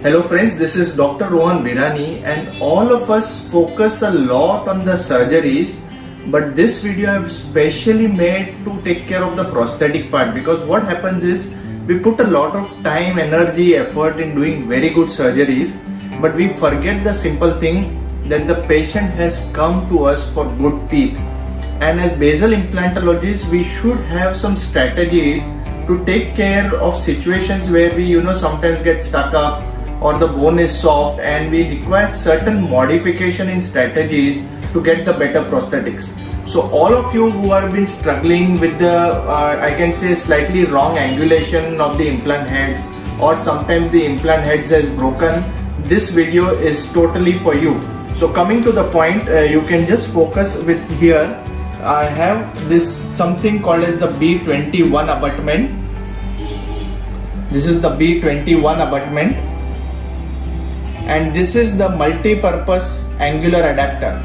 Hello friends, this is Dr. Rohan Virani and all of us focus a lot on the surgeries, but this video I have specially made to take care of the prosthetic part, because what happens is we put a lot of time, energy, effort in doing very good surgeries, but we forget the simple thing that the patient has come to us for good teeth. And as basal implantologists, we should have some strategies to take care of situations where we sometimes get stuck up or the bone is soft and we require certain modification in strategies to get the better prosthetics. So all of you who have been struggling with the I can say slightly wrong angulation of the implant heads, or sometimes the implant heads has broken, this video is totally for you. So coming to the point, you can just focus with here. I have this something called as the B21 abutment. This is the B21 abutment, and this is the multi-purpose angular adapter.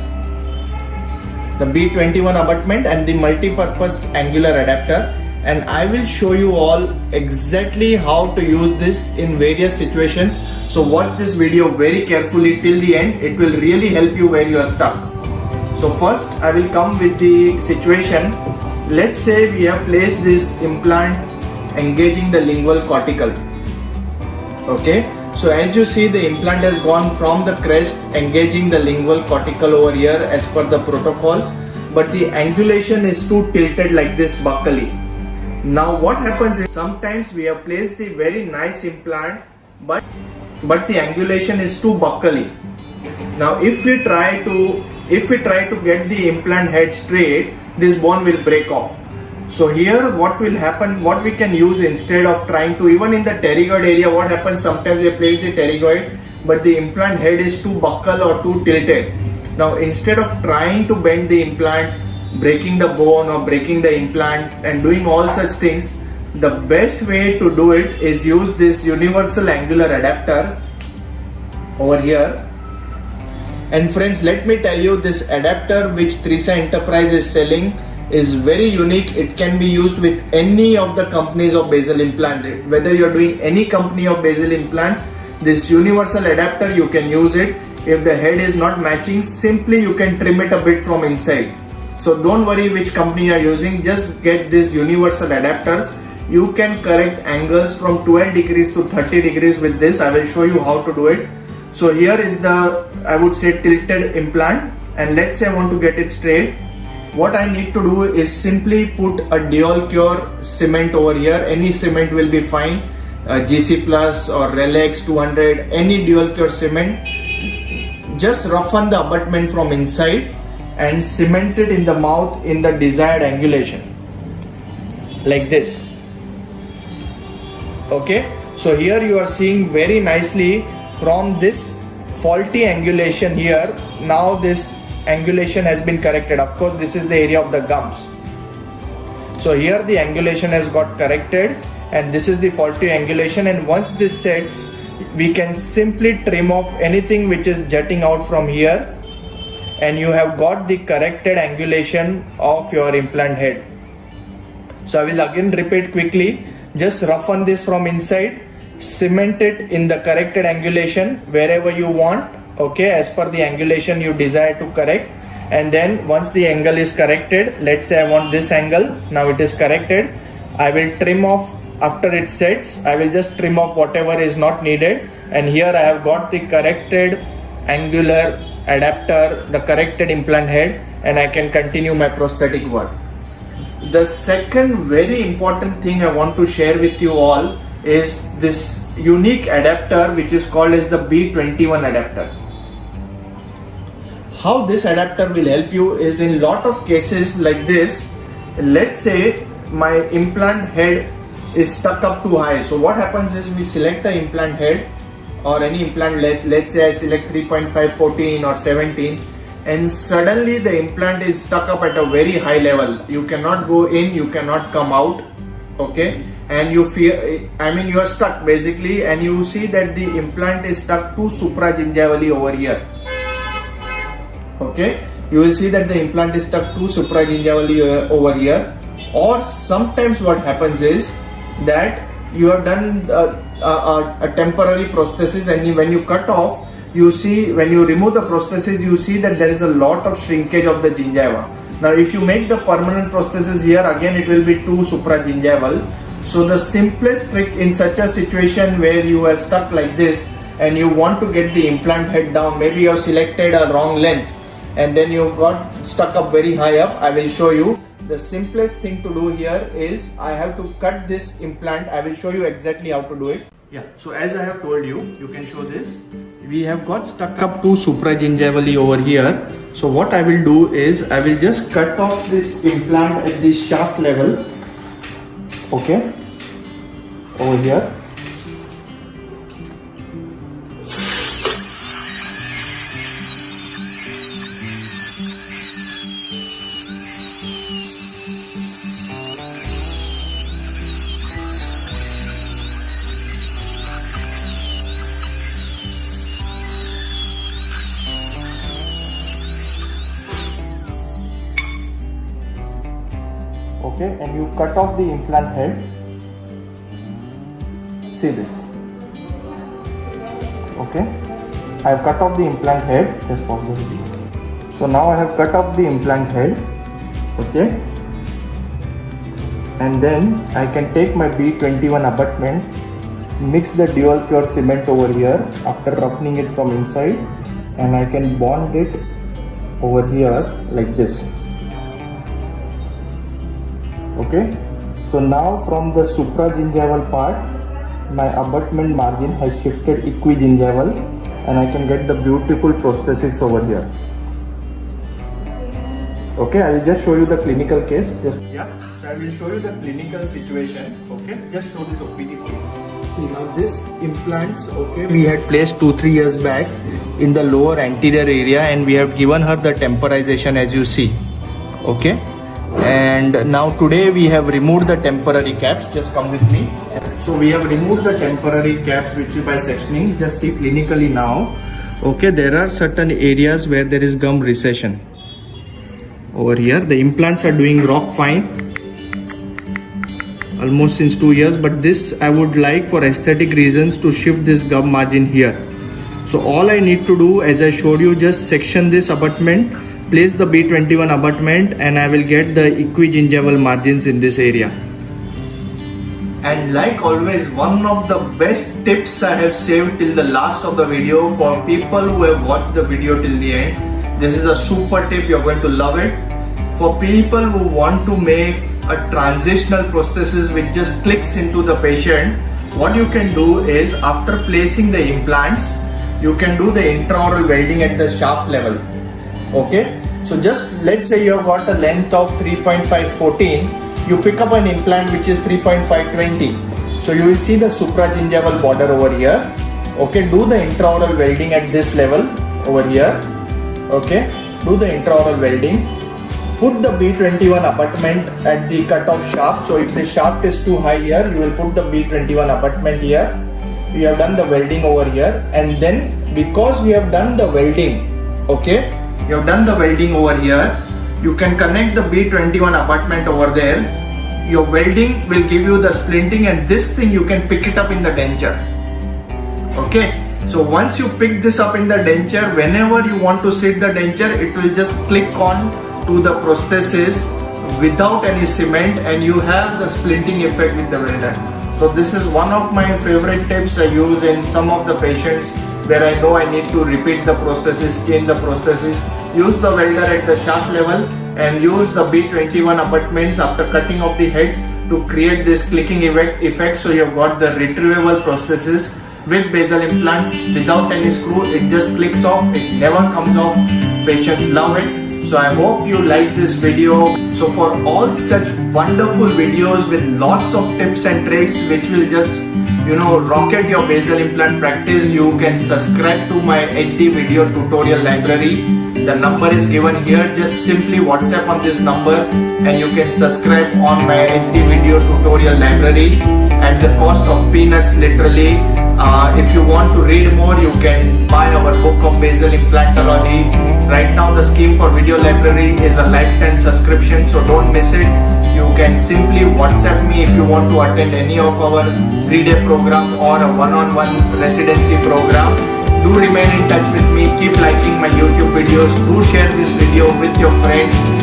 The B21 abutment and the multi-purpose angular adapter, and I will show you all exactly how to use this in various situations. So watch this video very carefully till the end. It will really help you where you are stuck. So first I will come with the situation. Let's say we have placed this implant engaging the lingual cortical. Okay, so as you see, the implant has gone from the crest engaging the lingual cortical over here as per the protocols, but the angulation is too tilted like this buccally. Now what happens is sometimes we have placed the very nice implant, but the angulation is too buccally. Now if we try to get the implant head straight, this bone will break off. So here what will happen, what we can use instead of trying to, even in the pterygoid area, what happens sometimes they place the pterygoid but the implant head is too buccal or too tilted. Now instead of trying to bend the implant, breaking the bone or breaking the implant and doing all such things, the best way to do it is use this universal angular adapter over here. And friends, let me tell you, this adapter which Trisa Enterprise is selling is very unique. It can be used with any of the companies of basal implant. Whether you are doing any company of basal implants, this universal adapter you can use it. If the head is not matching, simply you can trim it a bit from inside. So don't worry which company you are using, just get these universal adapters. You can correct angles from 12 degrees to 30 degrees with this. I will show you how to do it. So here is the, I would say, tilted implant, and let's say I want to get it straight. What I need to do is simply put a Dualcure cement over here. Any cement will be fine, GC Plus or Relex 200, any Dualcure cement. Just roughen the abutment from inside and cement it in the mouth in the desired angulation, like this. Okay, so here you are seeing very nicely from this faulty angulation here, now this angulation has been corrected. Of course, this is the area of the gums. So here the angulation has got corrected and this is the faulty angulation, and once this sets, we can simply trim off anything which is jutting out from here, and you have got the corrected angulation of your implant head. So I will again repeat quickly. Just roughen this from inside, cement it in the corrected angulation wherever you want, okay, as per the angulation you desire to correct. And then once the angle is corrected, let's say I want this angle, now it is corrected, I will trim off. After it sets, I will just trim off whatever is not needed, and here I have got the corrected angular adapter, the corrected implant head, and I can continue my prosthetic work. The second very important thing I want to share with you all is this unique adapter which is called as the B21 adapter. How this adapter will help you is in lot of cases like this. Let's say my implant head is stuck up too high. So what happens is we select the implant head or any implant, let's say I select 3.5, 14 or 17, and suddenly the implant is stuck up at a very high level. You cannot go in, you cannot come out, okay, and you feel, I mean, you are stuck basically, and you see that the implant is stuck too supragingivally over here. Okay, you will see that the implant is stuck too supragingivally over here. Or sometimes what happens is that you have done a temporary prosthesis, and when you cut off, you see, when you remove the prosthesis, you see that there is a lot of shrinkage of the gingiva. Now if you make the permanent prosthesis here, again it will be too supragingival. So the simplest trick in such a situation where you are stuck like this and you want to get the implant head down, maybe you have selected a wrong length and then you got stuck up very high up, I will show you. The simplest thing to do here is I have to cut this implant. I will show you exactly how to do it. Yeah, so as I have told you, you can show this. We have got stuck up too supragingivally over here. So what I will do is I will just cut off this implant at the shaft level. Okay, over here. Okay, and you cut off the implant head. See this. Okay, I have cut off the implant head. Just pause the video. So now I have cut off the implant head. Okay, and then I can take my B21 abutment, mix the dual pure cement over here after roughening it from inside, and I can bond it over here like this. Okay, so now from the supragingival part, my abutment margin has shifted equigingival and I can get the beautiful prosthesis over here. Okay, I will just show you the clinical case. So I will show you the clinical situation. Okay, just show this OPD please. See now this implants, okay, we had placed 2-3 years back in the lower anterior area and we have given her the temporization as you see. Okay. And now today we have removed the temporary caps. Just come with me. So we have removed the temporary caps which is by sectioning. Just see clinically now. Okay, there are certain areas where there is gum recession. Over here the implants are doing rock fine almost since 2 years, but this I would like for aesthetic reasons to shift this gum margin here. So all I need to do, as I showed you, just section this abutment, place the B21 abutment, and I will get the equigingival margins in this area. And like always, one of the best tips I have saved till the last of the video for people who have watched the video till the end. This is a super tip, you're going to love it. For people who want to make a transitional prosthesis which just clicks into the patient, what you can do is after placing the implants, you can do the intraoral welding at the shaft level. Okay, so just let's say you have got a length of 3.514, you pick up an implant which is 3.520. So you will see the supragingival border over here. Okay, do the intraoral welding at this level over here. Okay, do the intraoral welding. Put the B21 abutment at the cutoff shaft. So if the shaft is too high here, you will put the B21 abutment here. We have done the welding over here, and then because we have done the welding, okay, you have done the welding over here, you can connect the B21 abutment over there. Your welding will give you the splinting, and this thing you can pick it up in the denture. Okay, so once you pick this up in the denture, whenever you want to sit the denture, it will just click on to the prosthesis without any cement, and you have the splinting effect with the welder. So this is one of my favorite tips I use in some of the patients where I know I need to repeat the prosthesis, change the prosthesis. Use the welder at the shaft level and use the B21 abutments after cutting off the heads to create this clicking effect. So you've got the retrievable prosthesis with basal implants without any screw. It just clicks off, it never comes off. Patients love it. So I hope you like this video. So for all such wonderful videos with lots of tips and tricks which will just, rocket your basal implant practice, you can subscribe to my HD video tutorial library. The number is given here. Just simply WhatsApp on this number and you can subscribe on my HD video tutorial library at the cost of peanuts literally. If you want to read more, you can buy our book of basal implantology. Right now the scheme for video library is a lifetime subscription, so don't miss it. you can simply WhatsApp me if you want to attend any of our 3-day program or a one-on-one residency program. Do remain in touch with me. Keep liking my YouTube videos. Do share this video with your friends.